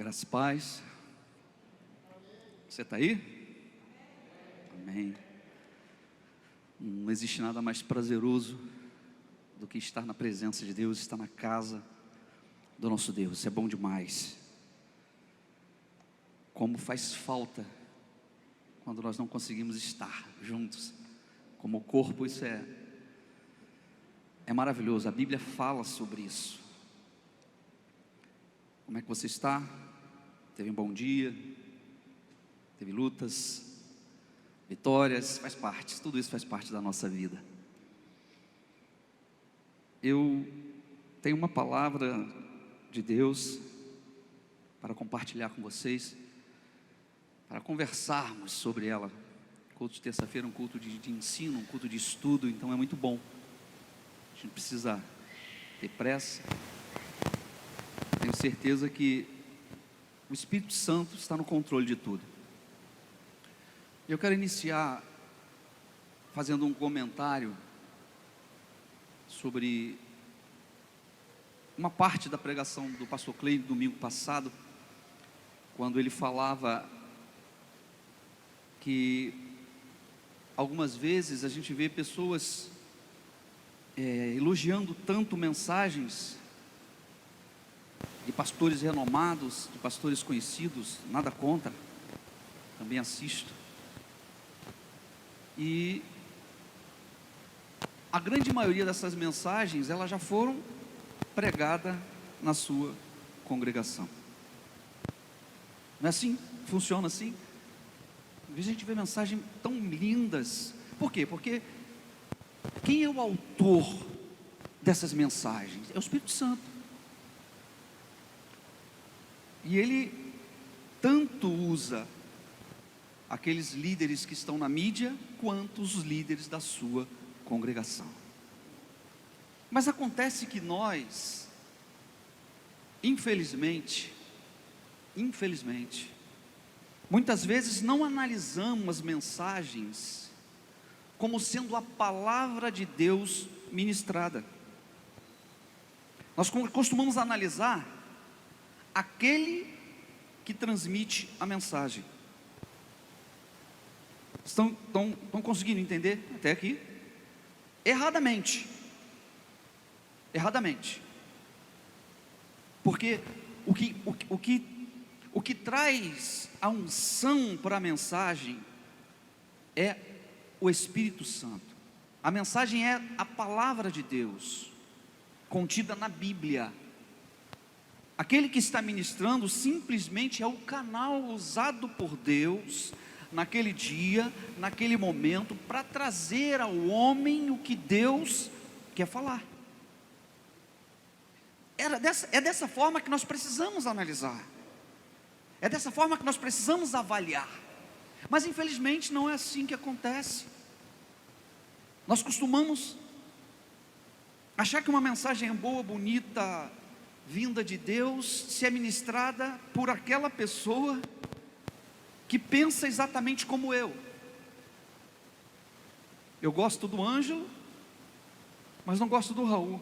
Graças e paz. Você está aí? Amém. Não existe nada mais prazeroso do que estar na presença de Deus, estar na casa do nosso Deus. Isso é bom demais. Como faz falta quando nós não conseguimos estar juntos como corpo. Isso é maravilhoso. A Bíblia fala sobre isso. Como é que você está? Teve um bom dia? Teve lutas, vitórias? Faz parte, tudo isso faz parte da nossa vida. Eu tenho uma palavra de Deus para compartilhar com vocês, para conversarmos sobre ela. Culto de terça-feira é um culto de ensino, um culto de estudo, então é muito bom. A gente precisa ter pressa. Tenho certeza que o Espírito Santo está no controle de tudo. Eu quero iniciar fazendo um comentário sobre uma parte da pregação do pastor Clay no domingo passado, quando ele falava que algumas vezes a gente vê pessoas elogiando tanto mensagens de pastores renomados, de pastores conhecidos, nada contra, também assisto, e a grande maioria dessas mensagens, elas já foram pregadas na sua congregação. Não é assim? Funciona assim? Às vezes a gente vê mensagens tão lindas. Por quê? Porque quem é o autor dessas mensagens? É o Espírito Santo. E ele tanto usa aqueles líderes que estão na mídia, quanto os líderes da sua congregação. Mas acontece que nós, infelizmente, muitas vezes não analisamos as mensagens como sendo a palavra de Deus ministrada. Nós costumamos analisar aquele que transmite a mensagem. Estão conseguindo entender até aqui? Erradamente. Porque o que traz a unção para a mensagem é o Espírito Santo. A mensagem é a palavra de Deus, contida na Bíblia. Aquele que está ministrando simplesmente é o canal usado por Deus naquele dia, naquele momento, para trazer ao homem o que Deus quer falar. É dessa forma que nós precisamos analisar, é dessa forma que nós precisamos avaliar. Mas infelizmente não é assim que acontece. Nós costumamos achar que uma mensagem é boa, bonita, vinda de Deus, se é ministrada por aquela pessoa que pensa exatamente como eu. Eu gosto do Ângelo, mas não gosto do Raul.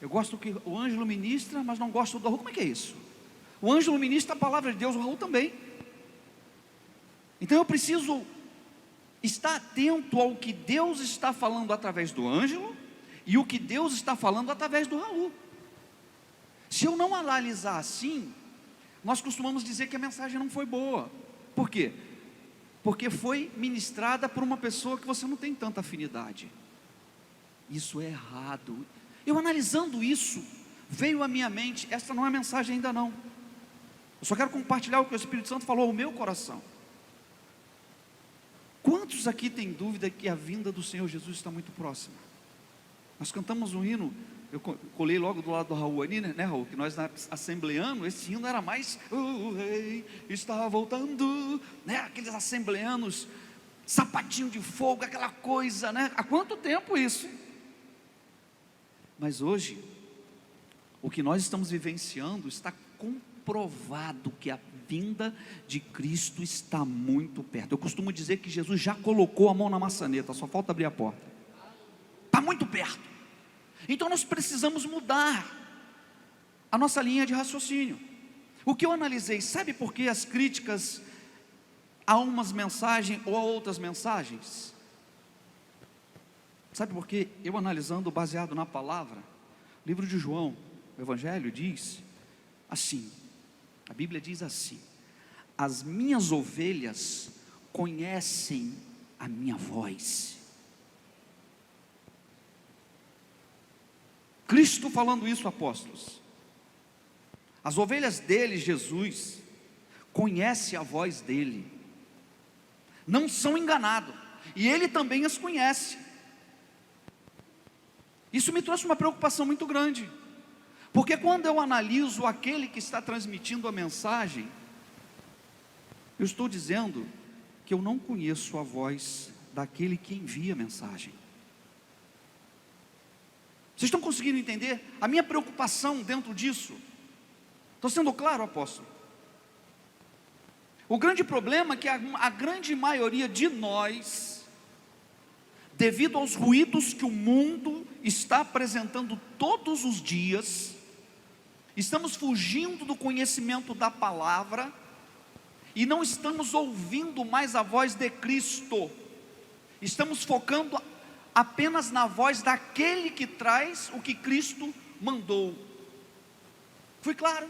Eu gosto que o Ângelo ministra, mas não gosto do Raul. Como é que é isso? O Ângelo ministra a palavra de Deus, o Raul também. Então eu preciso estar atento ao que Deus está falando através do Ângelo e o que Deus está falando através do Raul. Se eu não analisar assim, nós costumamos dizer que a mensagem não foi boa. Por quê? Porque foi ministrada por uma pessoa que você não tem tanta afinidade. Isso é errado. Eu analisando isso, veio à minha mente, essa não é a mensagem ainda não. Eu só quero compartilhar o que o Espírito Santo falou ao meu coração. Quantos aqui têm dúvida que a vinda do Senhor Jesus está muito próxima? Nós cantamos um hino, eu colei logo do lado do Raul ali, né Raul? Que nós assembleanos, esse hino era mais, o rei está voltando, né? Aqueles assembleanos, sapatinho de fogo, aquela coisa, né? Há quanto tempo isso? Mas hoje, o que nós estamos vivenciando está comprovado que a vinda de Cristo está muito perto. Eu costumo dizer que Jesus já colocou a mão na maçaneta, só falta abrir a porta. Está muito perto. Então nós precisamos mudar a nossa linha de raciocínio. O que eu analisei, sabe por que as críticas a umas mensagens ou a outras mensagens? Sabe por quê? Eu analisando baseado na palavra, o livro de João, o Evangelho diz assim, a Bíblia diz assim: as minhas ovelhas conhecem a minha voz. Cristo falando isso, apóstolos. As ovelhas dele, Jesus, conhece a voz dele, não são enganados, e ele também as conhece. Isso me trouxe uma preocupação muito grande, porque quando eu analiso aquele que está transmitindo a mensagem, eu estou dizendo que eu não conheço a voz daquele que envia a mensagem. Vocês estão conseguindo entender a minha preocupação dentro disso? Estou sendo claro, apóstolo? O grande problema é que a grande maioria de nós, devido aos ruídos que o mundo está apresentando todos os dias, estamos fugindo do conhecimento da palavra e não estamos ouvindo mais a voz de Cristo. Estamos focando apenas na voz daquele que traz o que Cristo mandou. Fui claro?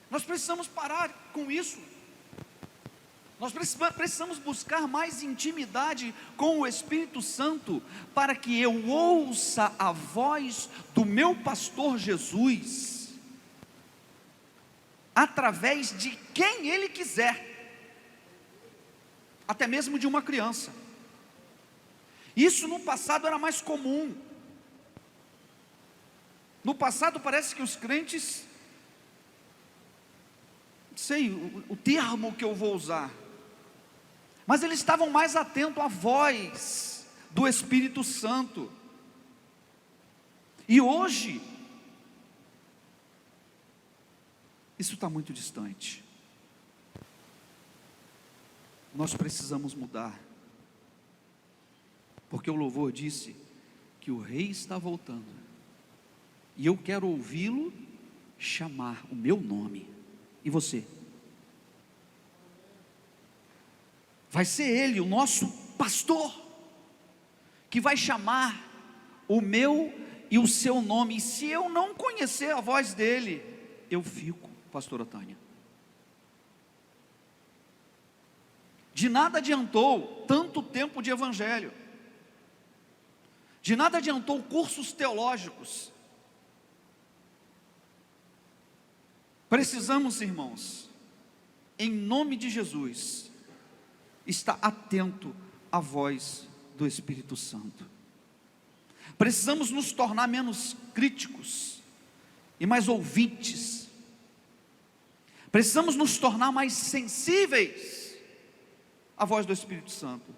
Nós precisamos parar com isso. Nós precisamos buscar mais intimidade com o Espírito Santo, para que eu ouça a voz do meu pastor Jesus, através de quem Ele quiser, até mesmo de uma criança. Isso no passado era mais comum. No passado parece que os crentes, sei o termo que eu vou usar, mas eles estavam mais atentos à voz do Espírito Santo. E hoje, isso está muito distante. Nós precisamos mudar, porque o louvor disse que o rei está voltando, e eu quero ouvi-lo chamar o meu nome. E você? Vai ser Ele, o nosso pastor, que vai chamar o meu e o seu nome. E se eu não conhecer a voz dele, eu fico, pastora Tânia. De nada adiantou tanto tempo de evangelho, de nada adiantou cursos teológicos. Precisamos, irmãos, em nome de Jesus, estar atento à voz do Espírito Santo. Precisamos nos tornar menos críticos e mais ouvintes. Precisamos nos tornar mais sensíveis à voz do Espírito Santo.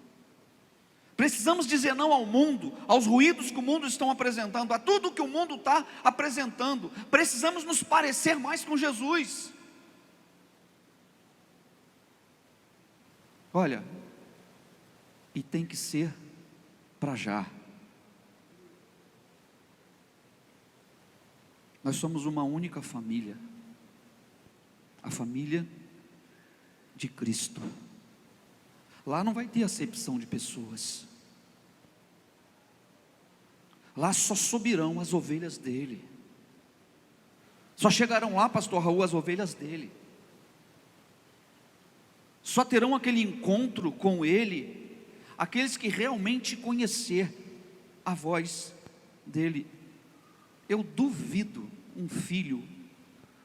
Precisamos dizer não ao mundo, aos ruídos que o mundo está apresentando, a tudo que o mundo está apresentando. Precisamos nos parecer mais com Jesus. Olha, e tem que ser para já. Nós somos uma única família, a família de Cristo. Lá não vai ter acepção de pessoas. Lá só subirão as ovelhas dele. Só chegarão lá, pastor Raul, as ovelhas dele. Só terão aquele encontro com ele aqueles que realmente conhecer a voz dele. Eu duvido um filho,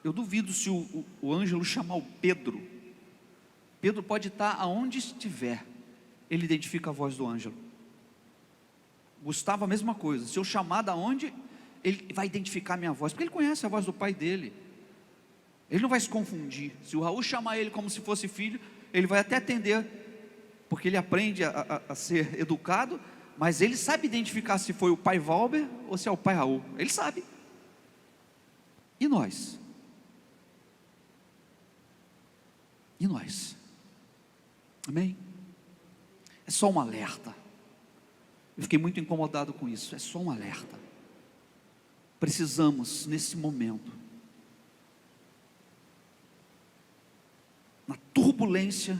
eu duvido se o Ângelo chamar o Pedro. Pedro pode estar aonde estiver, ele identifica a voz do Ângelo. Gustavo a mesma coisa, se eu chamar da onde, ele vai identificar a minha voz, porque ele conhece a voz do pai dele. Ele não vai se confundir. Se o Raul chamar ele como se fosse filho, ele vai até atender, porque ele aprende a ser educado, mas ele sabe identificar se foi o pai Valber ou se é o pai Raul. Ele sabe. E nós? E nós? Amém? É só um alerta. Eu fiquei muito incomodado com isso. É só um alerta. Precisamos, nesse momento, turbulência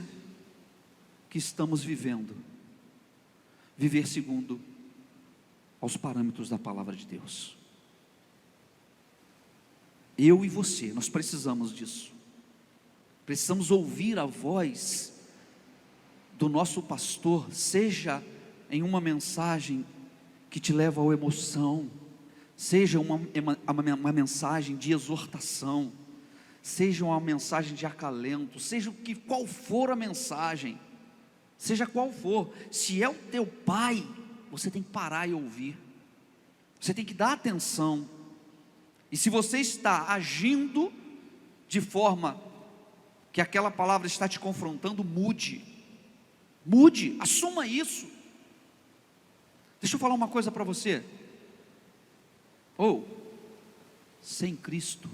que estamos vivendo, viver segundo aos parâmetros da palavra de Deus. Eu e você, nós precisamos disso. Precisamos ouvir a voz do nosso pastor, seja em uma mensagem que te leva à emoção, seja uma mensagem de exortação, seja uma mensagem de acalento, seja qual for a mensagem, seja qual for, se é o teu pai, você tem que parar e ouvir, você tem que dar atenção. E se você está agindo de forma que aquela palavra está te confrontando, mude, assuma isso. Deixa eu falar uma coisa para você. Sem Cristo,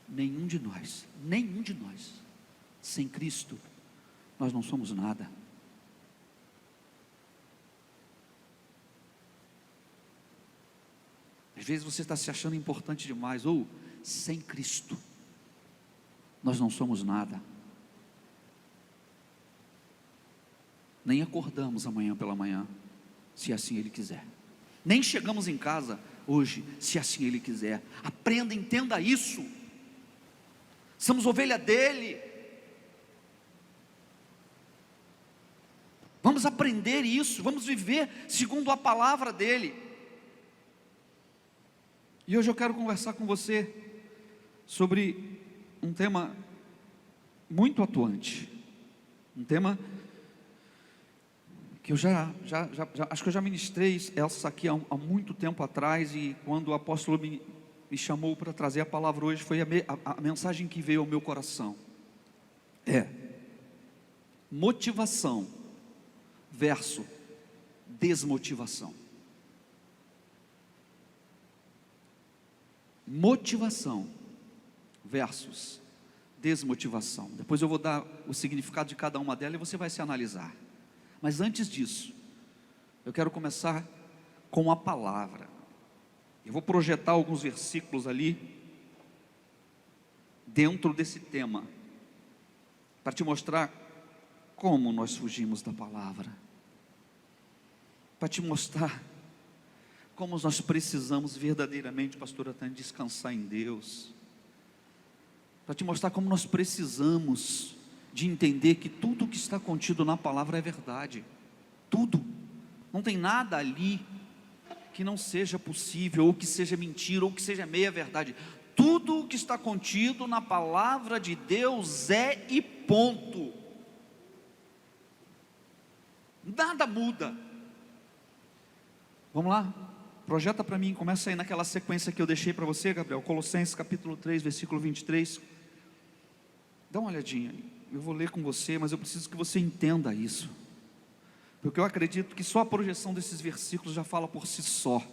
nenhum de nós, sem Cristo, nós não somos nada. Às vezes você está se achando importante demais, sem Cristo, nós não somos nada. Nem acordamos amanhã pela manhã, se assim Ele quiser. Nem chegamos em casa hoje, se assim Ele quiser. Aprenda, entenda isso. Somos ovelha dEle. Vamos aprender isso, vamos viver segundo a palavra dEle. E hoje eu quero conversar com você sobre um tema muito atuante, um tema que eu acho que eu já ministrei essa aqui há muito tempo atrás, e quando o apóstolo me chamou para trazer a palavra hoje, foi a mensagem que veio ao meu coração. Motivação versus desmotivação. Motivação versus desmotivação. Depois eu vou dar o significado de cada uma delas e você vai se analisar. Mas antes disso, eu quero começar com a palavra. Eu vou projetar alguns versículos ali dentro desse tema, para te mostrar como nós fugimos da palavra, para te mostrar como nós precisamos verdadeiramente, pastor Atânia, descansar em Deus, para te mostrar como nós precisamos de entender que tudo que está contido na palavra é verdade, tudo, não tem nada ali que não seja possível, ou que seja mentira, ou que seja meia verdade. Tudo o que está contido na palavra de Deus é e ponto, nada muda. Vamos lá? Projeta para mim, começa aí naquela sequência que eu deixei para você, Gabriel. Colossenses capítulo 3, versículo 23. Dá uma olhadinha, eu vou ler com você, mas eu preciso que você entenda isso, porque eu acredito que só a projeção desses versículos já fala por si só,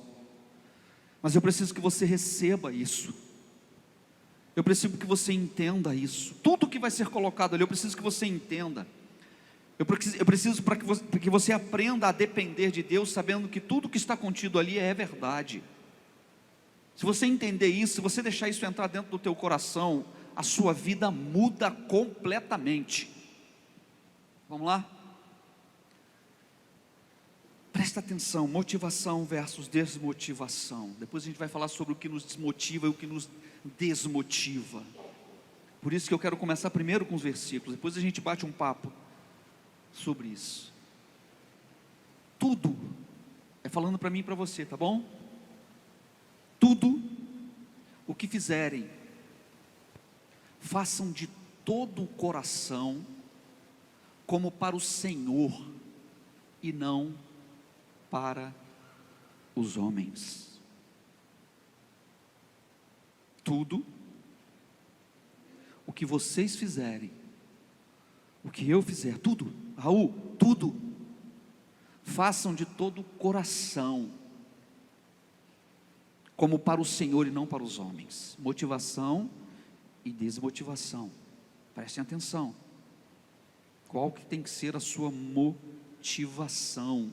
mas eu preciso que você receba isso, eu preciso que você entenda isso, tudo que vai ser colocado ali, eu preciso que você entenda, eu preciso para que você aprenda a depender de Deus, sabendo que tudo que está contido ali é verdade. Se você entender isso, se você deixar isso entrar dentro do teu coração, a sua vida muda completamente. Vamos lá? Presta atenção, motivação versus desmotivação. Depois a gente vai falar sobre o que nos desmotiva e o que nos desmotiva. Por isso que eu quero começar primeiro com os versículos, depois a gente bate um papo sobre isso. Tudo é falando para mim e para você, tá bom? Tudo o que fizerem, façam de todo o coração, como para o Senhor, e não para os homens. Tudo o que vocês fizerem, o que eu fizer, tudo, Raul, tudo, façam de todo o coração, como para o Senhor e não para os homens. Motivação e desmotivação, prestem atenção, qual que tem que ser a sua motivação?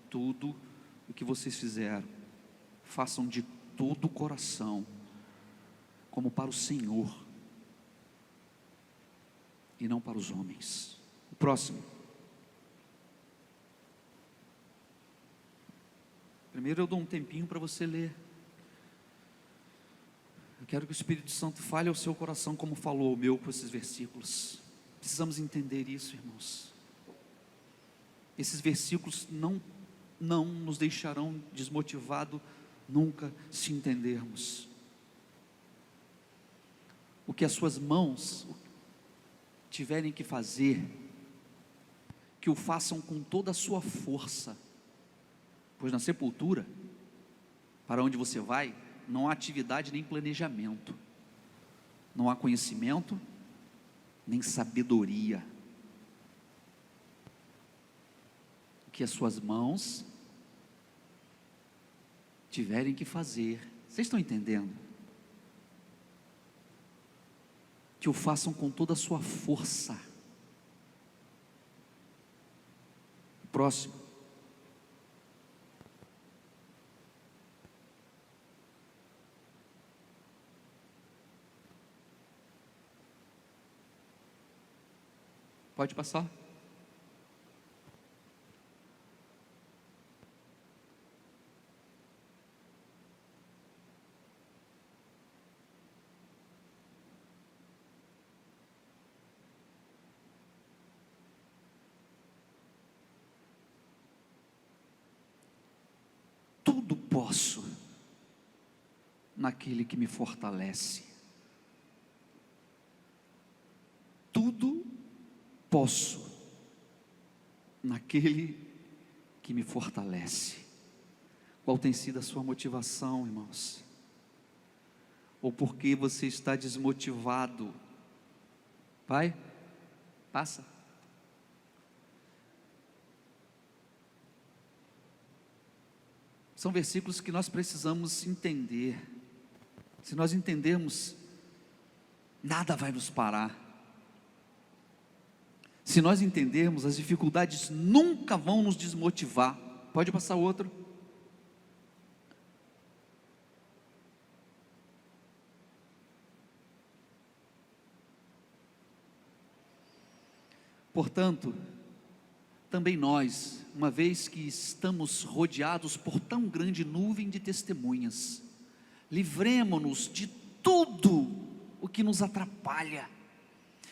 Tudo o que vocês fizeram, façam de todo o coração, como para o Senhor, e não para os homens. O próximo. Primeiro eu dou um tempinho para você ler. Eu quero que o Espírito Santo fale ao seu coração como falou o meu com esses versículos. Precisamos entender isso, irmãos. Esses versículos não nos deixarão desmotivados nunca, se entendermos. O que as suas mãos tiverem que fazer, que o façam com toda a sua força, pois na sepultura, para onde você vai, não há atividade nem planejamento, não há conhecimento, nem sabedoria. O que as suas mãos tiverem que fazer, vocês estão entendendo? Que o façam com toda a sua força. Próximo. Pode passar. Tudo posso naquele que me fortalece. Tudo posso naquele que me fortalece. Qual tem sido a sua motivação, irmãos? Ou por que você está desmotivado? Vai, passa. São versículos que nós precisamos entender. Se nós entendermos, nada vai nos parar. Se nós entendermos, as dificuldades nunca vão nos desmotivar. Pode passar outro. Portanto, também nós, uma vez que estamos rodeados por tão grande nuvem de testemunhas, livremo-nos de tudo o que nos atrapalha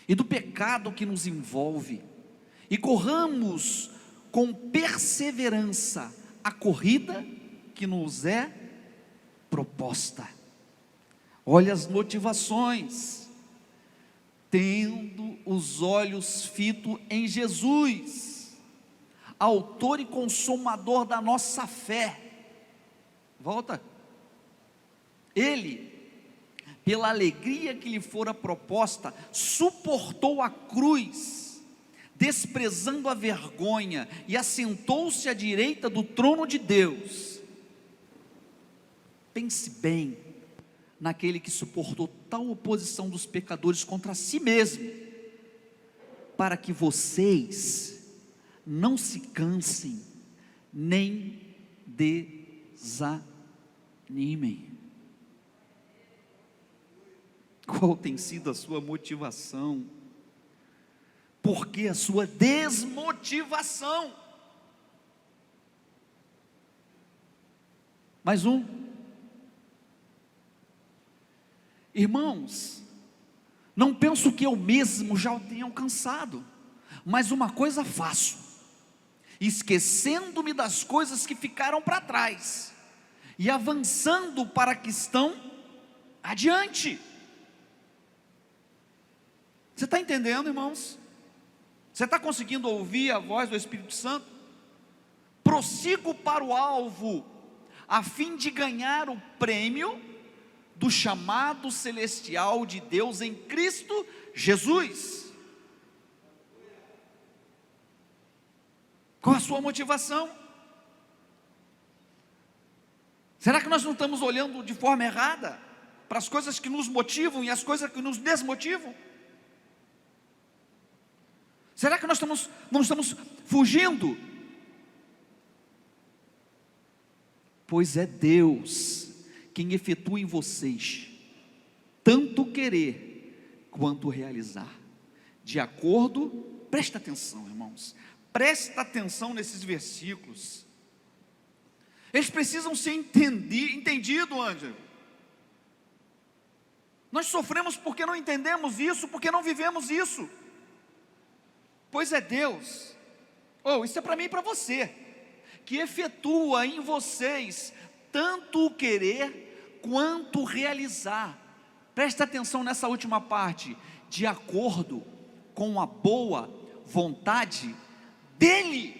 e do pecado que nos envolve, e corramos com perseverança a corrida que nos é proposta. Olha as motivações: tendo os olhos fitos em Jesus, autor e consumador da nossa fé. Volta. Ele, pela alegria que lhe fora proposta, suportou a cruz, desprezando a vergonha, e assentou-se à direita do trono de Deus. Pense bem naquele que suportou tal oposição dos pecadores contra si mesmo, para que vocês não se cansem, nem desanimem. Qual tem sido a sua motivação? Por que a sua desmotivação? Mais um. Irmãos, não penso que eu mesmo já o tenha alcançado, mas uma coisa faço, esquecendo-me das coisas que ficaram para trás, e avançando para que estão adiante. Você está entendendo, irmãos? Você está conseguindo ouvir a voz do Espírito Santo? Prossigo para o alvo, a fim de ganhar o prêmio do chamado celestial de Deus em Cristo Jesus. Qual a sua motivação? Será que nós não estamos olhando de forma errada para as coisas que nos motivam e as coisas que nos desmotivam? Será que nós não estamos fugindo? Pois é Deus quem efetua em vocês tanto querer quanto realizar, de acordo, presta atenção, irmãos, presta atenção nesses versículos, eles precisam ser entendidos, Ângelo. Nós sofremos porque não entendemos isso, porque não vivemos isso, pois é Deus, isso é para mim e para você, que efetua em vocês tanto o querer quanto o realizar. Presta atenção nessa última parte, de acordo com a boa vontade dEle.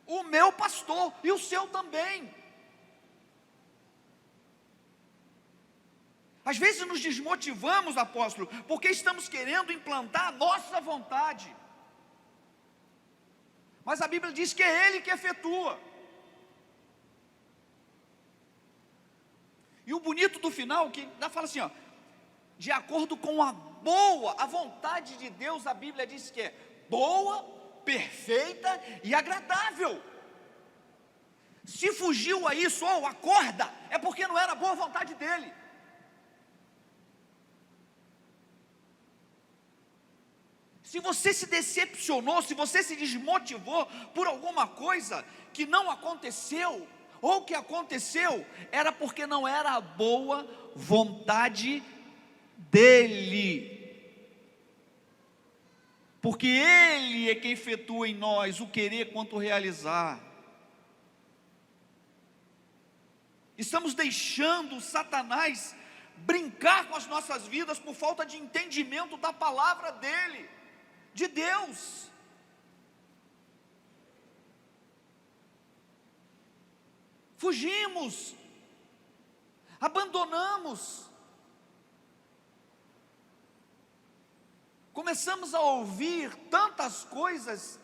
O meu pastor e o seu também. Às vezes nos desmotivamos, apóstolo, porque estamos querendo implantar a nossa vontade. Mas a Bíblia diz que é Ele que efetua. E o bonito do final, que fala assim, de acordo com a vontade de Deus, a Bíblia diz que é boa, perfeita e agradável. Se fugiu a isso, acorda, é porque não era a boa vontade dEle. Se você se decepcionou, se você se desmotivou por alguma coisa que não aconteceu, ou que aconteceu, era porque não era a boa vontade dEle, porque Ele é quem efetua em nós o querer quanto o realizar. Estamos deixando Satanás brincar com as nossas vidas por falta de entendimento da palavra dEle, de Deus. Fugimos, abandonamos, começamos a ouvir tantas coisas,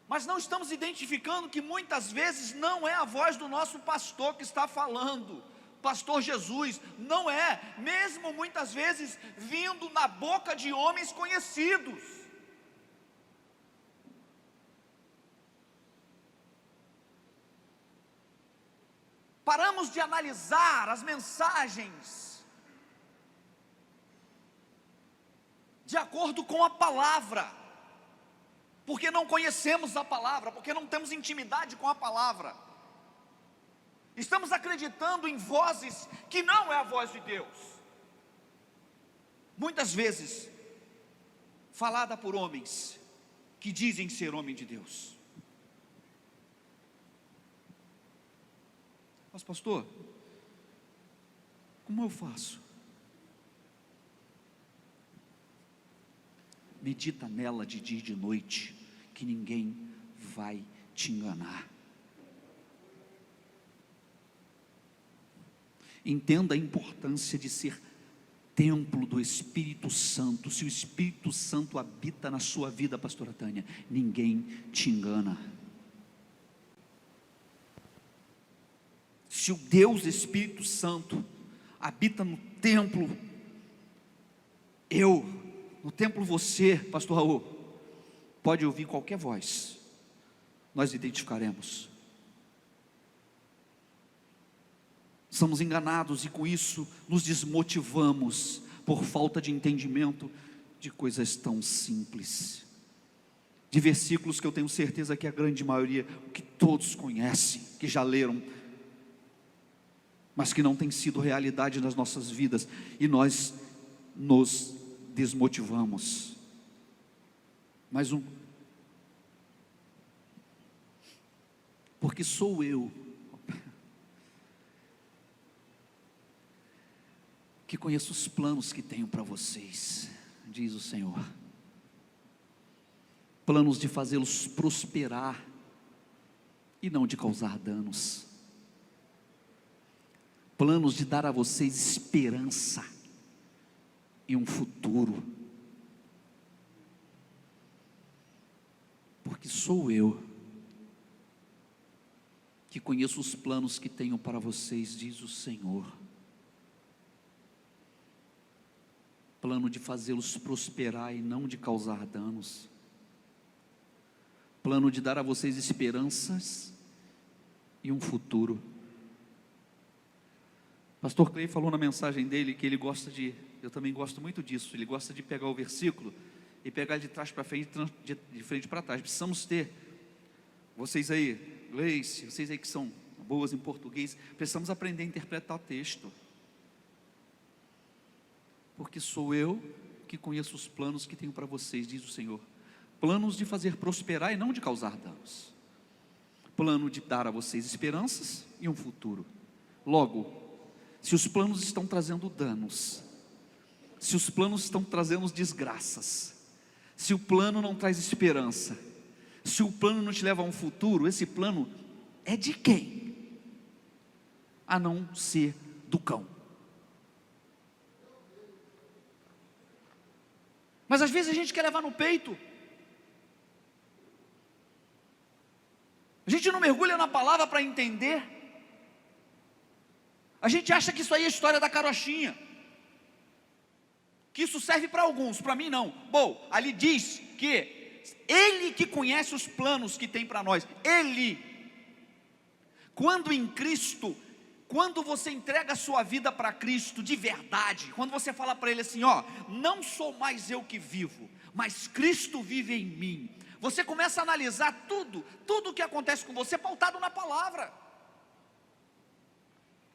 mas não estamos identificando que muitas vezes não é a voz do nosso pastor que está falando, pastor Jesus, não é, mesmo muitas vezes vindo na boca de homens conhecidos. Paramos de analisar as mensagens de acordo com a palavra, porque não conhecemos a palavra, porque não temos intimidade com a palavra. Estamos acreditando em vozes que não é a voz de Deus, muitas vezes falada por homens que dizem ser homem de Deus. Mas pastor, como eu faço? Medita nela de dia e de noite, que ninguém vai te enganar. Entenda a importância de ser templo do Espírito Santo. Se o Espírito Santo habita na sua vida, pastora Tânia, ninguém te engana. Se o Deus Espírito Santo habita no templo, no templo você, pastor Raul, pode ouvir qualquer voz, nós identificaremos. Somos enganados e com isso nos desmotivamos por falta de entendimento de coisas tão simples, de versículos que eu tenho certeza que a grande maioria, que todos conhecem, que já leram, mas que não tem sido realidade nas nossas vidas, e nós nos desmotivamos. Mais um, porque sou eu que conheço os planos que tenho para vocês, diz o Senhor, planos de fazê-los prosperar e não de causar danos, planos de dar a vocês esperança e um futuro, porque sou eu que conheço os planos que tenho para vocês, diz o Senhor, plano de fazê-los prosperar e não de causar danos, plano de dar a vocês esperanças e um futuro. Pastor Clay falou na mensagem dele que ele gosta de, eu também gosto muito disso, ele gosta de pegar o versículo e pegar de trás para frente, de frente para trás. Precisamos ter, vocês aí, Gleice, vocês aí que são boas em português, precisamos aprender a interpretar o texto, porque sou eu que conheço os planos que tenho para vocês, diz o Senhor, planos de fazer prosperar e não de causar danos, plano de dar a vocês esperanças e um futuro. Logo, se os planos estão trazendo danos, se os planos estão trazendo desgraças, se o plano não traz esperança, se o plano não te leva a um futuro, esse plano é de quem? A não ser do cão. Mas às vezes a gente quer levar no peito, a gente não mergulha na palavra para entender, a gente acha que isso aí é a história da carochinha, que isso serve para alguns, para mim não. Bom, ali diz que Ele que conhece os planos que tem para nós, Ele, quando em Cristo, quando você entrega a sua vida para Cristo de verdade, quando você fala para Ele assim, ó, não sou mais eu que vivo, mas Cristo vive em mim, você começa a analisar tudo o que acontece com você, pautado na palavra.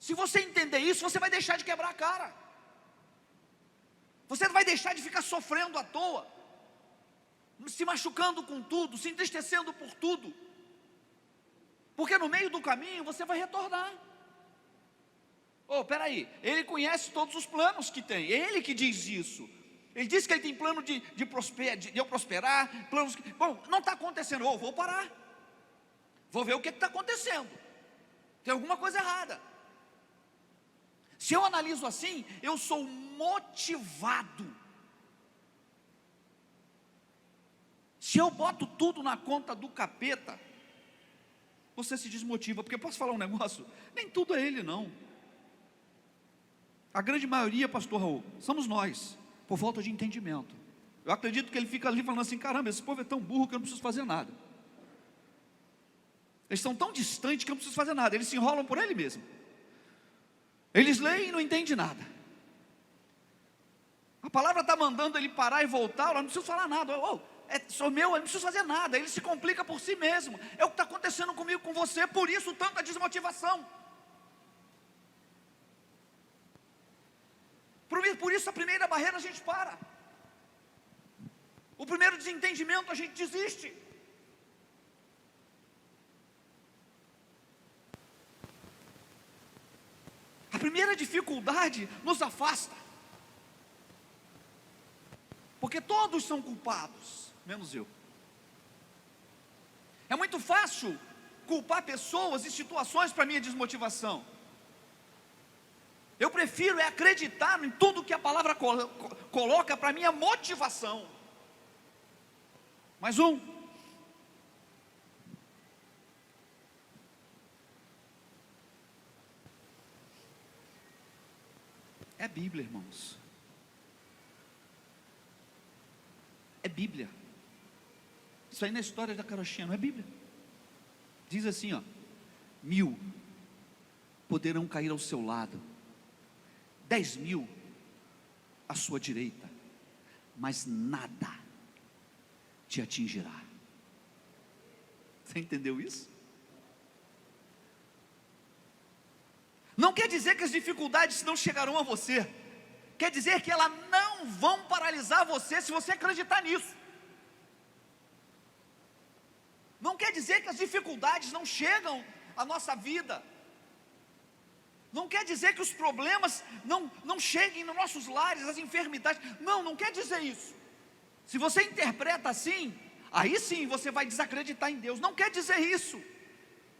Se você entender isso, você vai deixar de quebrar a cara, você vai deixar de ficar sofrendo à toa, se machucando com tudo, se entristecendo por tudo, porque no meio do caminho você vai retornar. Oh, peraí, Ele conhece todos os planos que tem, Ele que diz isso, Ele diz que Ele tem plano de eu prosperar, planos que, bom, não está acontecendo, vou parar, vou ver o que está acontecendo, tem alguma coisa errada. Se eu analiso assim, eu sou motivado. Se eu boto tudo na conta do capeta, você se desmotiva, porque posso falar um negócio? Nem tudo é ele não. A grande maioria, pastor Raul, somos nós, por falta de entendimento. Eu acredito que ele fica ali falando assim, caramba, esse povo é tão burro que eu não preciso fazer nada. Eles são tão distantes que eu não preciso fazer nada, eles se enrolam por ele mesmo. Eles leem e não entendem nada. A palavra está mandando ele parar e voltar, eu não preciso falar nada, sou meu, eu não preciso fazer nada, ele se complica por si mesmo, é o que está acontecendo comigo, com você, por isso tanta desmotivação, por isso a primeira barreira a gente para, o primeiro desentendimento a gente desiste, a primeira dificuldade nos afasta, porque todos são culpados, menos eu. É muito fácil culpar pessoas e situações para minha desmotivação. Eu prefiro acreditar em tudo que a palavra coloca para minha motivação. Mais um. É Bíblia, irmãos. É Bíblia. Isso aí não é história da carochinha, não é Bíblia. Diz assim, ó: 1000 poderão cair ao seu lado, 10.000 à sua direita, mas nada te atingirá. Você entendeu isso? Não quer dizer que as dificuldades não chegarão a você, quer dizer que elas não vão paralisar você, se você acreditar nisso. Não quer dizer que as dificuldades não chegam à nossa vida, não quer dizer que os problemas não cheguem nos nossos lares, as enfermidades, não quer dizer isso. Se você interpreta assim, aí sim você vai desacreditar em Deus. Não quer dizer isso,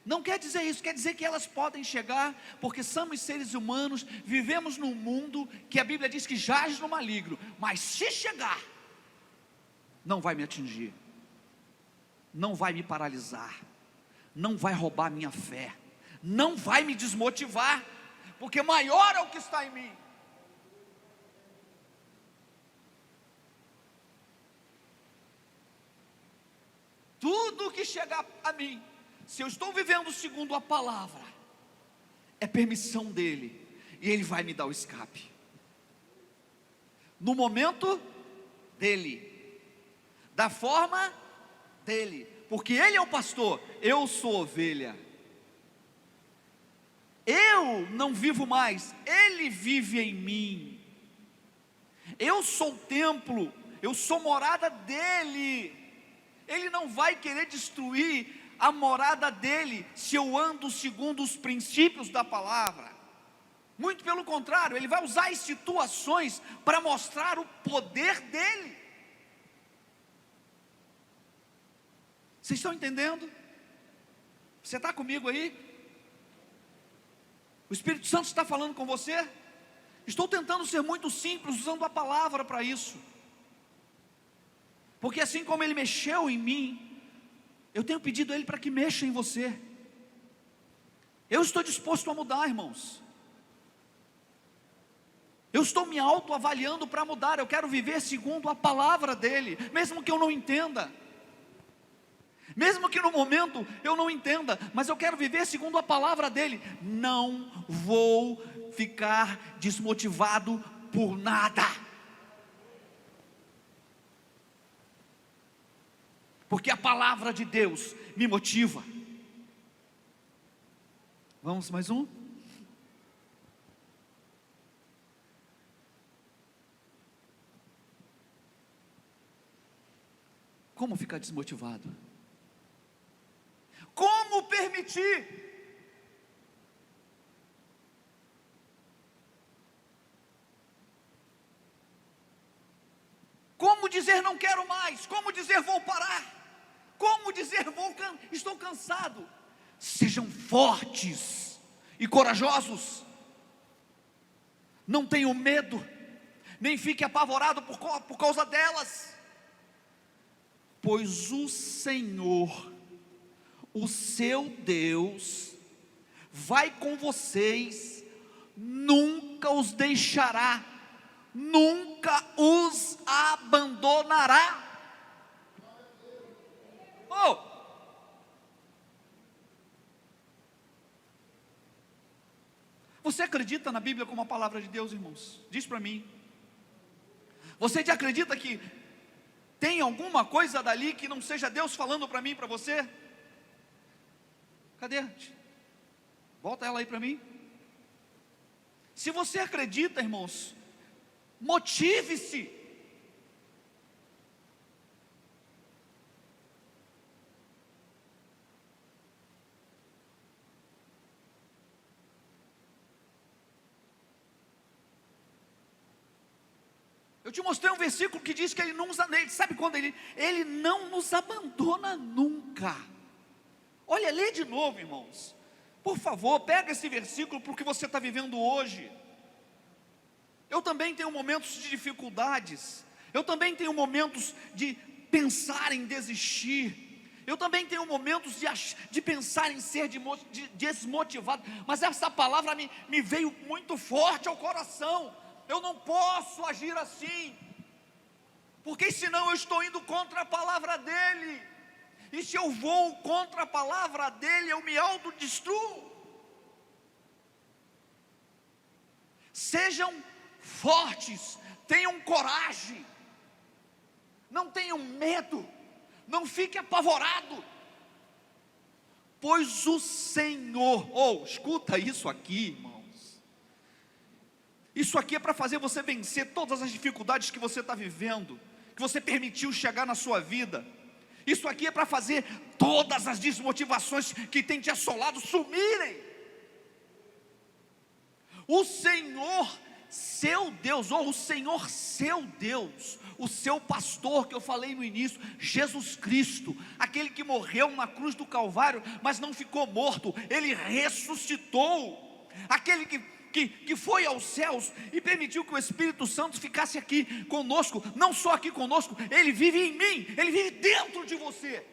não quer dizer isso, quer dizer que elas podem chegar, porque somos seres humanos, vivemos num mundo que a Bíblia diz que jaz no maligno, mas se chegar, não vai me atingir, não vai me paralisar, não vai roubar minha fé, não vai me desmotivar, porque maior é o que está em mim. Tudo que chegar a mim, se eu estou vivendo segundo a palavra, é permissão dele, e Ele vai me dar o escape, no momento dEle, da forma dEle, porque Ele é o pastor, eu sou ovelha. Eu não vivo mais, Ele vive em mim. Eu sou o templo, eu sou morada dEle. Ele não vai querer destruir a morada dEle, se eu ando segundo os princípios da palavra. Muito pelo contrário, Ele vai usar as situações para mostrar o poder dEle. Vocês estão entendendo? Você está comigo aí? O Espírito Santo está falando com você? Estou tentando ser muito simples, usando a palavra para isso. Porque assim como Ele mexeu em mim, eu tenho pedido a Ele para que mexa em você. Eu estou disposto a mudar, irmãos. Eu estou me autoavaliando para mudar. Eu quero viver segundo a palavra dEle, mesmo que eu não entenda. Mesmo que no momento eu não entenda, mas eu quero viver segundo a palavra dEle. Não vou ficar desmotivado por nada, porque a palavra de Deus me motiva. Vamos mais um? Como ficar desmotivado? Como permitir? Como dizer não quero mais? Como dizer vou parar? Como dizer estou cansado? Sejam fortes e corajosos. Não tenham medo, nem fique apavorado por causa delas. Pois o Senhor, o seu Deus, vai com vocês, nunca os deixará, nunca os abandonará. Oh! Você acredita na Bíblia como a palavra de Deus, irmãos? Diz para mim. Você acredita que tem alguma coisa dali que não seja Deus falando para mim e para você? Cadê? Volta ela aí para mim. Se você acredita, irmãos, motive-se. Eu te mostrei um versículo que diz que Ele não nos, sabe quando Ele não nos abandona nunca. Olha, lê de novo, irmãos. Por favor, pega esse versículo para o que você está vivendo hoje. Eu também tenho momentos de dificuldades. Eu também tenho momentos de pensar em desistir. Eu também tenho momentos de pensar em ser desmotivado. Mas essa palavra me veio muito forte ao coração. Eu não posso agir assim, porque senão eu estou indo contra a palavra dEle. E se eu vou contra a palavra dEle, eu me autodestruo. Sejam fortes, tenham coragem, não tenham medo, não fique apavorado, pois o Senhor, escuta isso aqui, irmãos, isso aqui é para fazer você vencer todas as dificuldades que você está vivendo, que você permitiu chegar na sua vida. Isso aqui é para fazer todas as desmotivações que tem te assolado sumirem. O Senhor seu Deus, o Senhor seu Deus, o seu pastor que eu falei no início, Jesus Cristo, aquele que morreu na cruz do Calvário, mas não ficou morto, Ele ressuscitou, aquele que foi aos céus e permitiu que o Espírito Santo ficasse aqui conosco, não só aqui conosco, Ele vive em mim, Ele vive dentro de você.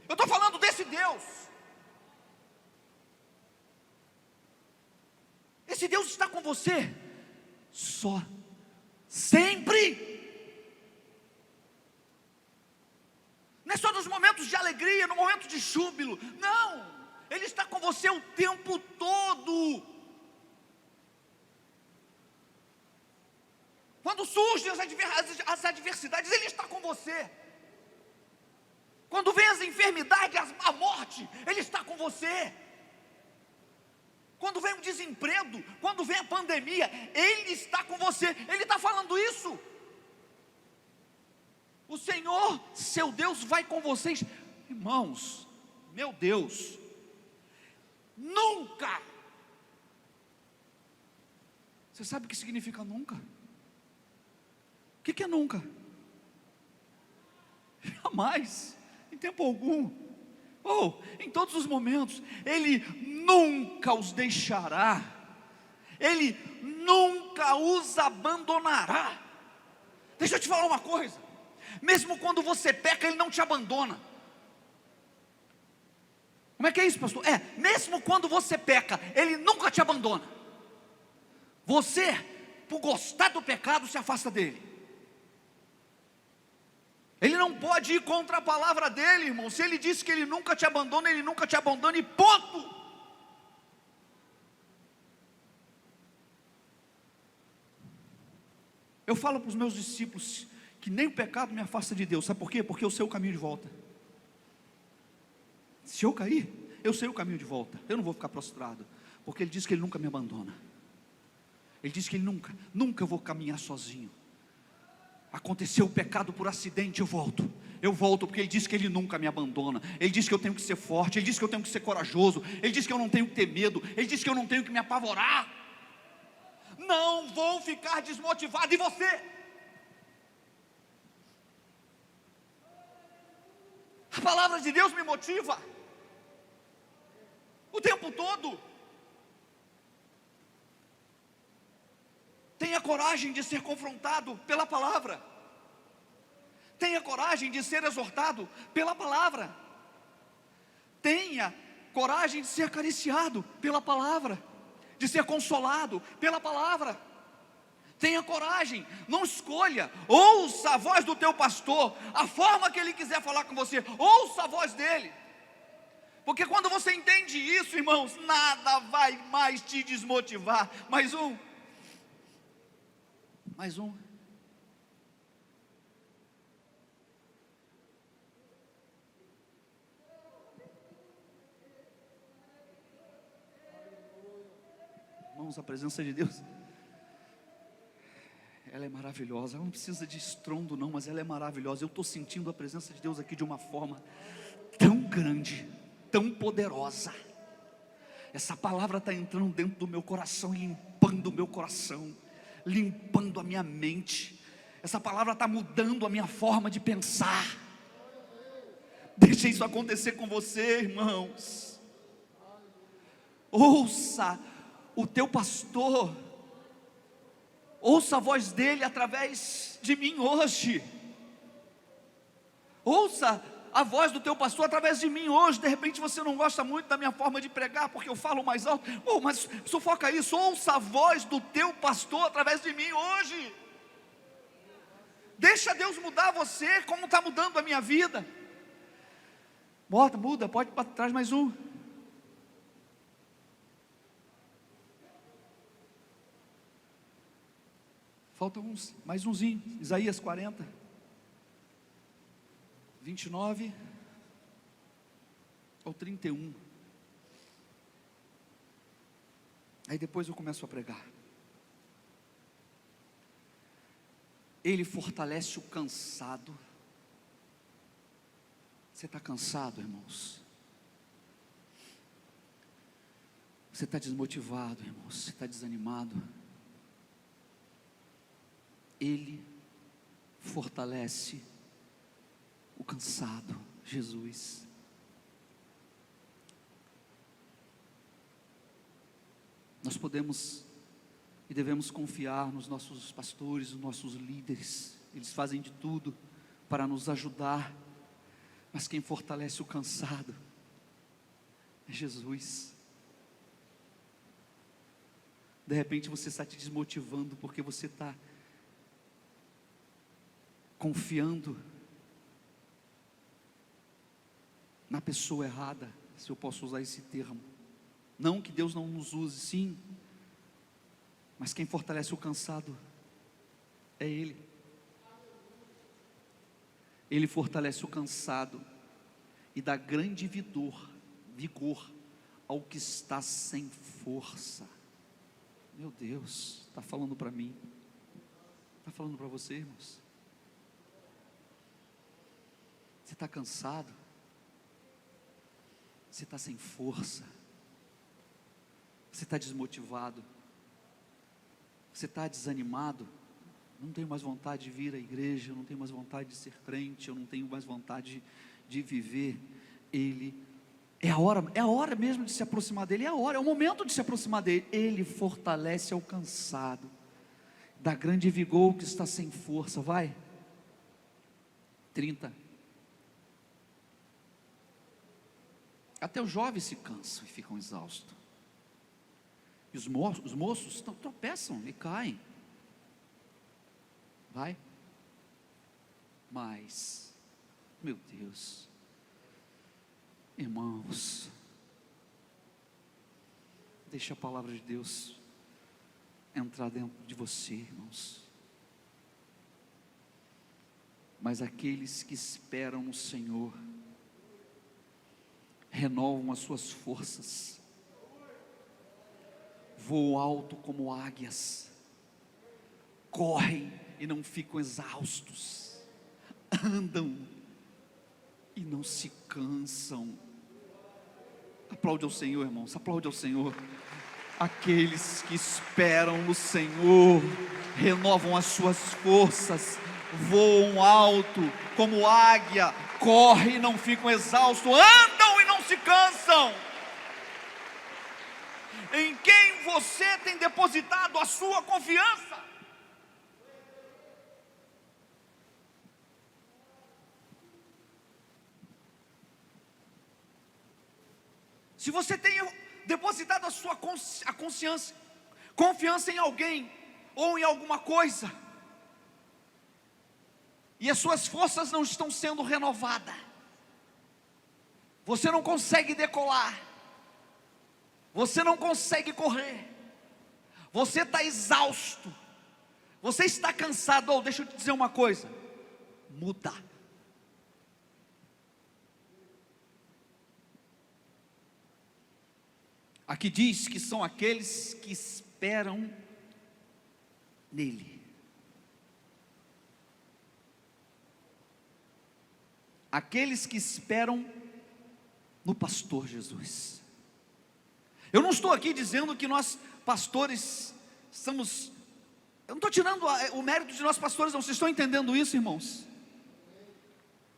Eu estou falando desse Deus. Esse Deus está com você, só, sempre. Não é só nos momentos de alegria, no momento de júbilo, não, Ele está com você o tempo todo. Quando surgem as adversidades, Ele está com você. Quando vem as enfermidades, a morte, Ele está com você. Quando vem o desemprego, quando vem a pandemia, Ele está com você. Ele está falando isso. O Senhor, seu Deus, vai com vocês. Irmãos, meu Deus, nunca. Você sabe o que significa nunca? O que é nunca? Jamais, em tempo algum, ou em todos os momentos. Ele nunca os deixará, Ele nunca os abandonará. Deixa eu te falar uma coisa: mesmo quando você peca, Ele não te abandona. Como é que é isso, pastor? Mesmo quando você peca, Ele nunca te abandona. Você, por gostar do pecado, se afasta dele. Ele não pode ir contra a palavra dele, irmão. Se Ele disse que Ele nunca te abandona, Ele nunca te abandona, e ponto. Eu falo para os meus discípulos que nem o pecado me afasta de Deus. Sabe por quê? Porque eu sei o caminho de volta. Se eu cair, eu sei o caminho de volta. Eu não vou ficar prostrado, porque Ele disse que Ele nunca me abandona. Ele disse que Ele nunca eu vou caminhar sozinho. Aconteceu o pecado por acidente, eu volto porque Ele disse que Ele nunca me abandona. Ele disse que eu tenho que ser forte, Ele disse que eu tenho que ser corajoso, Ele disse que eu não tenho que ter medo, Ele disse que eu não tenho que me apavorar. Não vou ficar desmotivado. E você? A palavra de Deus me motiva o tempo todo. Tenha coragem de ser confrontado pela palavra. Tenha coragem de ser exortado pela palavra. Tenha coragem de ser acariciado pela palavra, de ser consolado pela palavra. Tenha coragem, não escolha. Ouça a voz do teu pastor, a forma que ele quiser falar com você, ouça a voz dele. Porque quando você entende isso, irmãos, nada vai mais te desmotivar. Mais um. Irmãos, a presença de Deus, ela é maravilhosa. Ela não precisa de estrondo não, mas ela é maravilhosa. Eu estou sentindo a presença de Deus aqui de uma forma tão grande, tão poderosa. Essa palavra está entrando dentro do meu coração, limpando o meu coração, limpando a minha mente. Essa palavra está mudando a minha forma de pensar. Deixa isso acontecer com você, irmãos. Ouça o teu pastor, ouça a voz dele através de mim hoje. Ouça a voz do teu pastor através de mim hoje. De repente você não gosta muito da minha forma de pregar, porque eu falo mais alto. Mas sufoca isso. Ouça a voz do teu pastor através de mim hoje. Deixa Deus mudar você, como está mudando a minha vida. Muda, pode para trás mais um. Falta mais umzinho. Isaías 40, 29 ao 31. Aí depois eu começo a pregar. Ele fortalece o cansado. Você está cansado, irmãos? Você está desmotivado, irmãos? Você está desanimado? Ele fortalece o cansado, Jesus. Nós podemos e devemos confiar nos nossos pastores, nos nossos líderes. Eles fazem de tudo para nos ajudar, mas quem fortalece o cansado é Jesus. De repente você está te desmotivando porque você está confiando na pessoa errada, se eu posso usar esse termo. Não que Deus não nos use, sim, mas quem fortalece o cansado É Ele. Ele fortalece o cansado e dá grande vigor ao que está sem força. Meu Deus, está falando para mim, está falando para você, irmãos. Você está cansado, você está sem força, você está desmotivado, você está desanimado. Não tenho mais vontade de vir à igreja, eu não tenho mais vontade de ser crente, eu não tenho mais vontade de viver. É a hora mesmo de se aproximar dele, é o momento de se aproximar dele. Ele fortalece ao cansado, dá grande vigor ao que está sem força. Vai, 30. Até os jovens se cansam e ficam exaustos, e os moços tropeçam e caem. Vai, mas, meu Deus, irmãos, deixa a palavra de Deus entrar dentro de você, irmãos. Mas aqueles que esperam no Senhor renovam as suas forças, voam alto como águias, correm e não ficam exaustos, andam e não se cansam. Aplaude ao Senhor, irmãos, aplaude ao Senhor. Aqueles que esperam no Senhor renovam as suas forças, voam alto como águia, correm e não ficam exaustos, andam e não se cansam. Em quem você tem depositado a sua confiança? Se você tem depositado a sua confiança em alguém ou em alguma coisa, e as suas forças não estão sendo renovadas, você não consegue decolar, você não consegue correr, você está exausto, você está cansado. Ou deixa eu te dizer uma coisa: muda. Aqui diz que são aqueles que esperam nele. Aqueles que esperam no pastor Jesus. Eu não estou aqui dizendo que nós pastores somos, eu não estou tirando o mérito de nós pastores, não. Vocês estão entendendo isso, irmãos?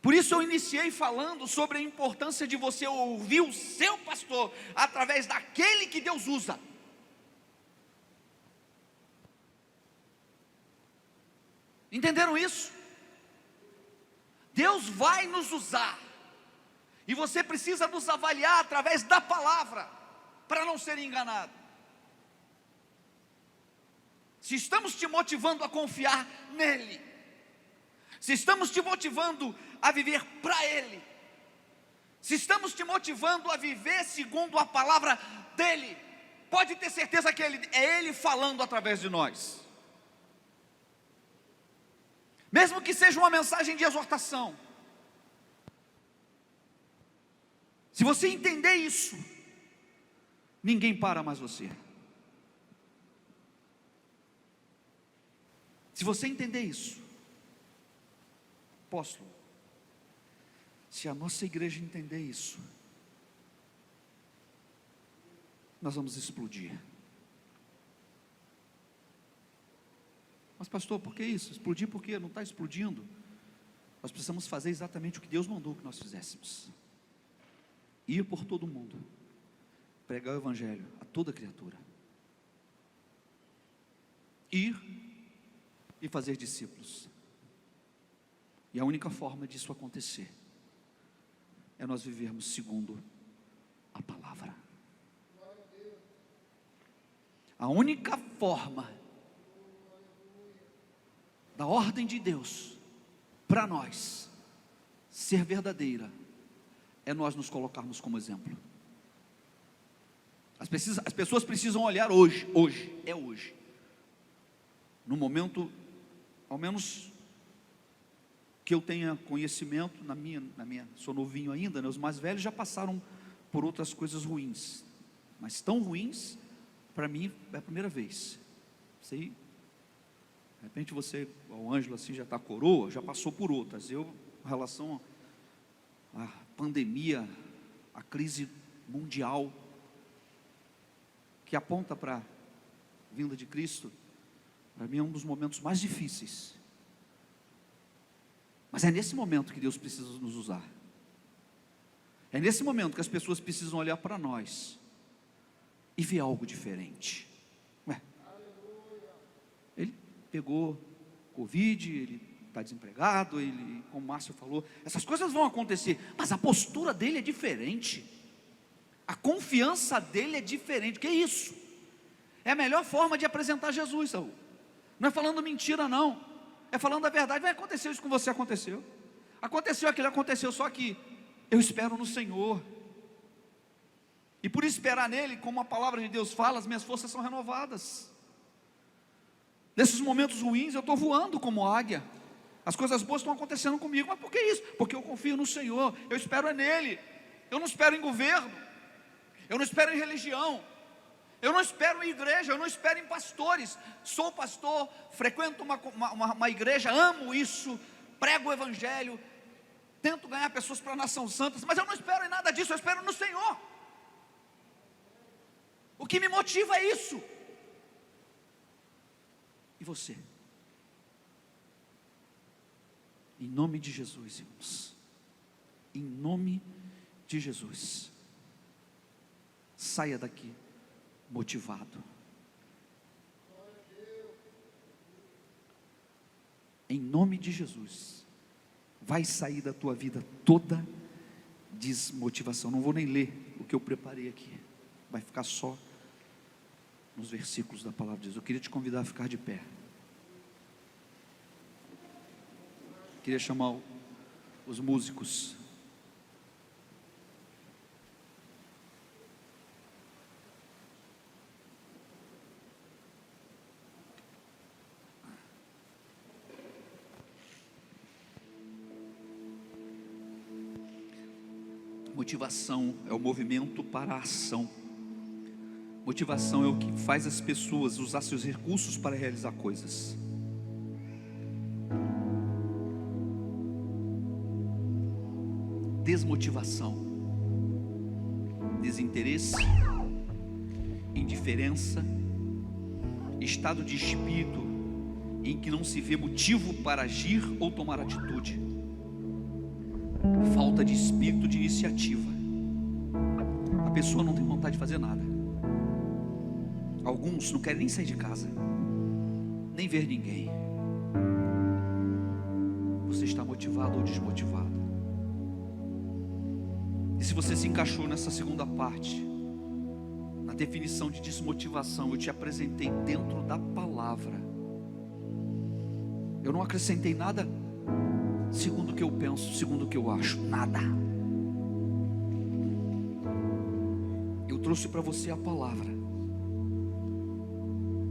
Por isso eu iniciei falando sobre a importância de você ouvir o seu pastor através daquele que Deus usa. Entenderam isso? Deus vai nos usar, e você precisa nos avaliar através da palavra, para não ser enganado. Se estamos te motivando a confiar nele, se estamos te motivando a viver para Ele, se estamos te motivando a viver segundo a palavra dEle, pode ter certeza que é Ele falando através de nós. Mesmo que seja uma mensagem de exortação, se você entender isso, ninguém para mais você. Se você entender isso, apóstolo, se a nossa igreja entender isso, nós vamos explodir. Mas pastor, por que isso? Explodir por quê? Não está explodindo. Nós precisamos fazer exatamente o que Deus mandou que nós fizéssemos: ir por todo o mundo, pregar o evangelho a toda criatura, ir e fazer discípulos. E a única forma disso acontecer é nós vivermos segundo a palavra. A única forma da ordem de Deus para nós ser verdadeira é nós nos colocarmos como exemplo. As pessoas precisam olhar hoje, no momento ao menos que eu tenha conhecimento, sou novinho ainda, né? Os mais velhos já passaram por outras coisas ruins, mas tão ruins, para mim é a primeira vez. Sei, de repente você, o Ângelo assim já está coroa, já passou por outras. Eu, em relação à pandemia, a crise mundial, que aponta para a vinda de Cristo, para mim é um dos momentos mais difíceis. Mas é nesse momento que Deus precisa nos usar. É nesse momento que as pessoas precisam olhar para nós e ver algo diferente. Ele pegou Covid, ele está desempregado, ele, como o Márcio falou, essas coisas vão acontecer, mas a postura dele é diferente, a confiança dele é diferente. O que é isso? É a melhor forma de apresentar Jesus, Saul. Não é falando mentira não, é falando a verdade. Vai acontecer isso com você, aconteceu aquilo, aconteceu, só que eu espero no Senhor, e por esperar nele, como a palavra de Deus fala, as minhas forças são renovadas. Nesses momentos ruins eu estou voando como águia, as coisas boas estão acontecendo comigo. Mas por que isso? Porque eu confio no Senhor, eu espero nele. Eu não espero em governo, eu não espero em religião, eu não espero em igreja, eu não espero em pastores. Sou pastor, frequento uma igreja, amo isso, prego o evangelho, tento ganhar pessoas para a nação santa, mas eu não espero em nada disso, eu espero no Senhor. O que me motiva é isso. E você? Em nome de Jesus, irmãos, em nome de Jesus, saia daqui motivado. Em nome de Jesus, vai sair da tua vida toda desmotivação. Não vou nem ler o que eu preparei aqui, vai ficar só nos versículos da palavra de Deus. Eu queria te convidar a ficar de pé. Queria chamar os músicos. Motivação é o movimento para a ação. Motivação é o que faz as pessoas usar seus recursos para realizar coisas. Desmotivação, desinteresse, indiferença, estado de espírito em que não se vê motivo para agir ou tomar atitude, falta de espírito de iniciativa. A pessoa não tem vontade de fazer nada. Alguns não querem nem sair de casa, nem ver ninguém. Você está motivado ou desmotivado? E se você se encaixou nessa segunda parte, na definição de desmotivação, eu te apresentei dentro da palavra. Eu não acrescentei nada segundo o que eu penso, segundo o que eu acho, nada. Eu trouxe para você a palavra,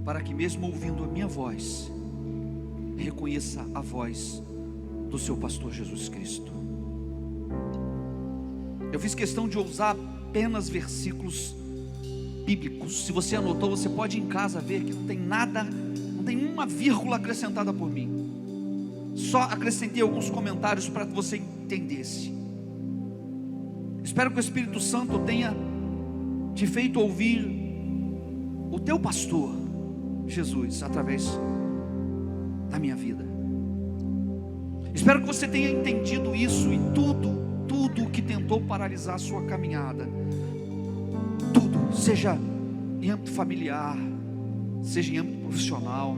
para que mesmo ouvindo a minha voz, reconheça a voz do seu pastor Jesus Cristo. Eu fiz questão de usar apenas versículos bíblicos. Se você anotou, você pode ir em casa ver que não tem nada, não tem uma vírgula acrescentada por mim. Só acrescentei alguns comentários para que você entendesse. Espero que o Espírito Santo tenha te feito ouvir o teu pastor Jesus através da minha vida. Espero que você tenha entendido isso, e tudo que tentou paralisar a sua caminhada, tudo, seja em âmbito familiar, seja em âmbito profissional,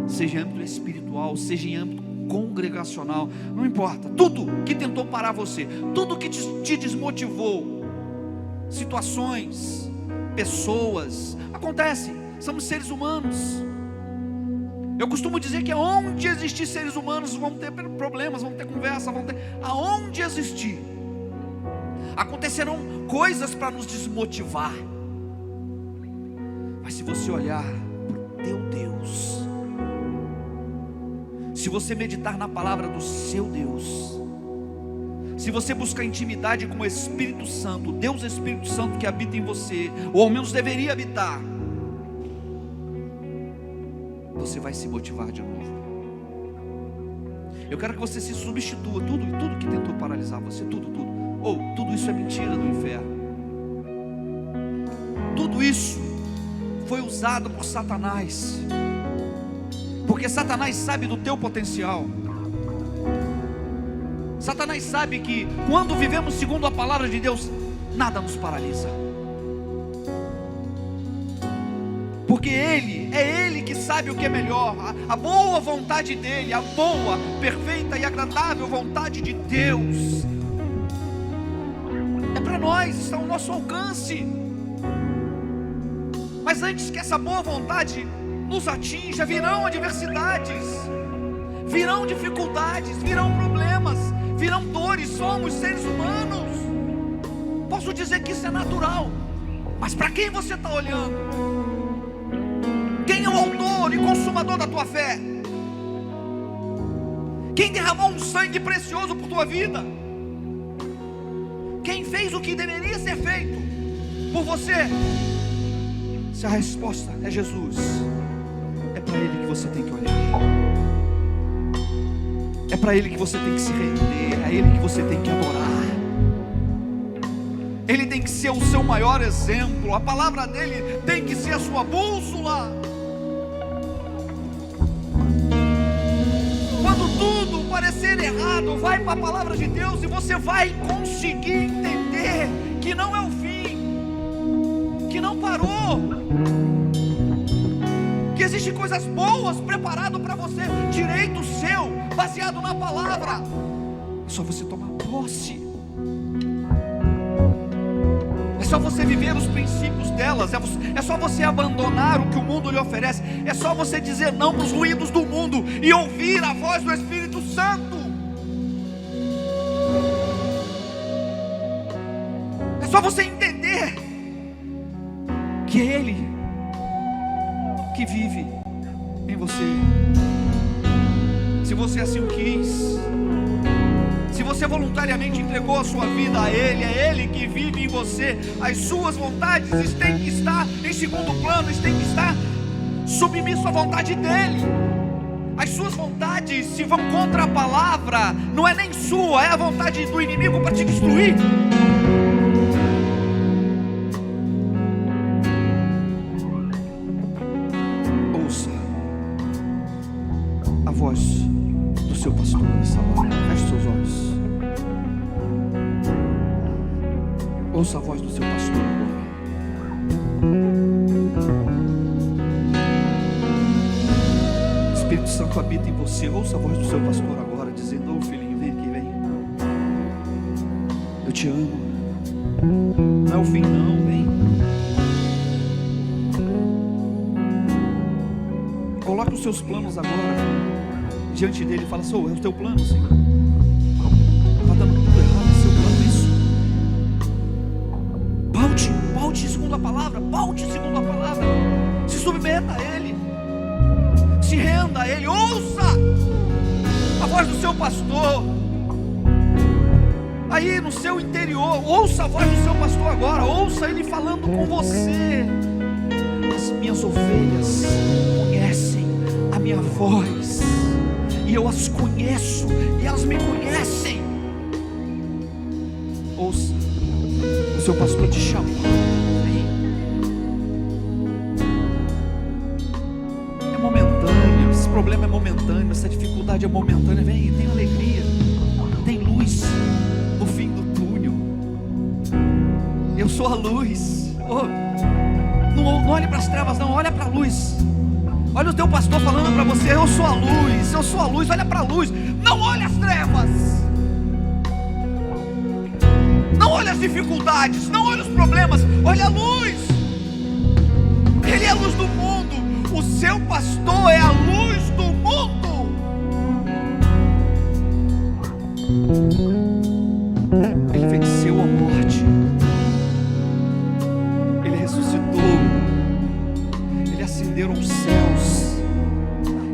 seja em âmbito espiritual, seja em âmbito congregacional, não importa, tudo que tentou parar você, tudo que te desmotivou, situações, pessoas, acontece, somos seres humanos. Eu costumo dizer que aonde existir seres humanos vão ter problemas, vão ter conversa, aonde existir, acontecerão coisas para nos desmotivar. Mas se você olhar para o teu Deus, se você meditar na palavra do seu Deus, se você buscar intimidade com o Espírito Santo, Deus Espírito Santo que habita em você, ou ao menos deveria habitar, você vai se motivar de novo. Eu quero que você se substitua, tudo que tentou paralisar você, tudo, tudo isso é mentira do inferno. Tudo isso foi usado por Satanás, porque Satanás sabe do teu potencial. Satanás sabe que quando vivemos segundo a palavra de Deus, nada nos paralisa, porque é Ele que sabe o que é melhor, a boa vontade dEle, a boa, perfeita e agradável vontade de Deus, é para nós, está ao nosso alcance. Mas antes que essa boa vontade nos atinja, virão adversidades, virão dificuldades, virão problemas, virão dores. Somos seres humanos. Posso dizer que isso é natural, mas para quem você está olhando? Quem é o autor e consumador da tua fé? Quem derramou um sangue precioso por tua vida? Quem fez o que deveria ser feito por você? Se a resposta é Jesus, é para Ele que você tem que olhar, é para Ele que você tem que se render, é Ele que você tem que adorar. Ele tem que ser o seu maior exemplo, a palavra dEle tem que ser a sua bússola. Quando tudo parecer errado, vai para a palavra de Deus e você vai conseguir entender que não é o fim, que não parou, que existem coisas boas preparadas para você, direito seu, baseado na palavra. É só você tomar posse, é só você viver os princípios delas, é só você abandonar o que o mundo lhe oferece, é só você dizer não para os ruídos do mundo e ouvir a voz do Espírito Santo. É só você entender que é Ele que vive em você. Se você assim o quis, se você voluntariamente entregou a sua vida a Ele, é Ele que vive em você. As suas vontades têm que estar em segundo plano, têm que estar submisso à vontade dEle. As suas vontades, se vão contra a palavra, não é nem sua, é a vontade do inimigo para te destruir. Voz do seu pastor nessa hora. Feche seus olhos. Ouça a voz do seu pastor agora. O Espírito Santo habita em você. Ouça a voz do seu pastor agora, dizendo: ô filhinho, vem aqui, vem. Eu te amo. Não é o fim não, vem. Coloque os seus planos agora diante dele e fala: é o teu plano, Senhor. Está dando tudo errado, é o seu plano isso. Paute segundo a palavra, se submeta a Ele, se renda a Ele, ouça a voz do seu pastor, aí no seu interior, ouça a voz do seu pastor agora, ouça Ele falando com você. As minhas ovelhas conhecem a minha voz, e eu as conheço, e elas me conhecem. Ouça o seu pastor te chamando. É momentâneo, esse problema é momentâneo, essa dificuldade é momentânea. Vem, tem alegria, tem luz no fim do túnel. Eu sou a luz. Não olhe para as trevas não, olha para a luz. Olha o teu pastor falando para você: eu sou a luz, olha para a luz, não olhe as trevas, não olhe as dificuldades, não olhe os problemas, olha a luz. Ele é a luz do mundo, o seu pastor é a luz do mundo. Ele venceu a morte, Ele ressuscitou, Ele ascendeu aos céus,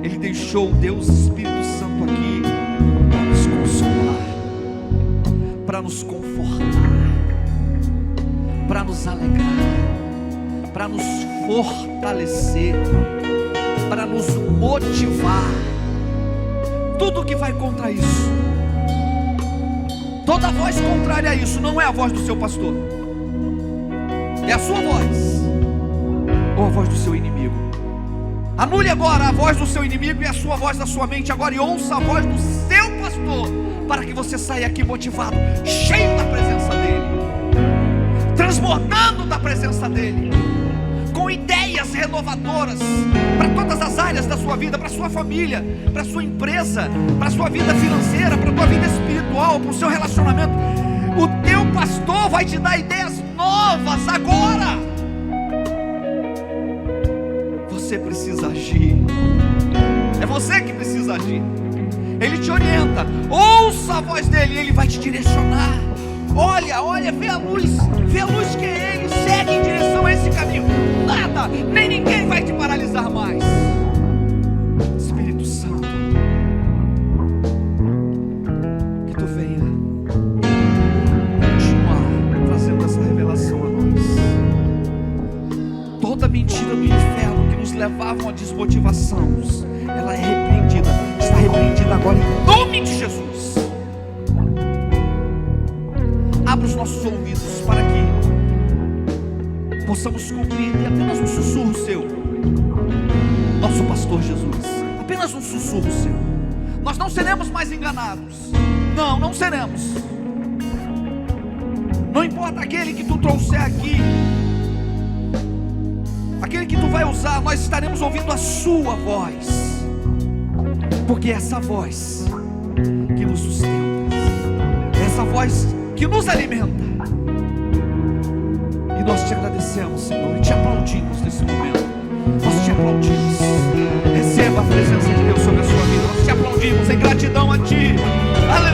Ele deixou o Deus Espírito Santo feito aqui para nos consolar, para nos confortar, para nos alegrar, para nos fortalecer, para nos motivar. Tudo que vai contra isso, toda voz contrária a isso, não é a voz do seu pastor, é a sua voz, ou a voz do seu inimigo. Anule agora a voz do seu inimigo e a sua voz da sua mente agora, e ouça a voz do seu pastor, para que você saia aqui motivado, cheio da presença dele, transbordando da presença dele, com ideias renovadoras para todas as áreas da sua vida, para a sua família, para a sua empresa, para a sua vida financeira, para a tua vida espiritual, para o seu relacionamento. O teu pastor vai te dar ideias novas agora. Você precisa agir, é você que precisa agir. Ele te orienta, ouça a voz dele, ele vai te direcionar. Olha, vê a luz que é ele, segue em direção a esse caminho. Nada, nem ninguém vai te paralisar mais. Espírito Santo, que tu venha continuar trazendo essa revelação a nós. Toda mentira do inferno que nos levavam à desmotivação, ela é repreendida, está repreendida agora em nome de Jesus. Abra os nossos ouvidos para que possamos compreender apenas um sussurro seu. Nosso pastor Jesus, apenas um sussurro seu. Nós não seremos mais enganados. Não seremos. Não importa aquele que tu trouxer aqui, aquele que tu vai usar, nós estaremos ouvindo a sua voz, porque é essa voz que nos sustenta, é essa voz que nos alimenta. E nós te agradecemos, Senhor, e te aplaudimos nesse momento. Nós te aplaudimos. Receba a presença de Deus sobre a sua vida. Nós te aplaudimos em gratidão a ti. Aleluia.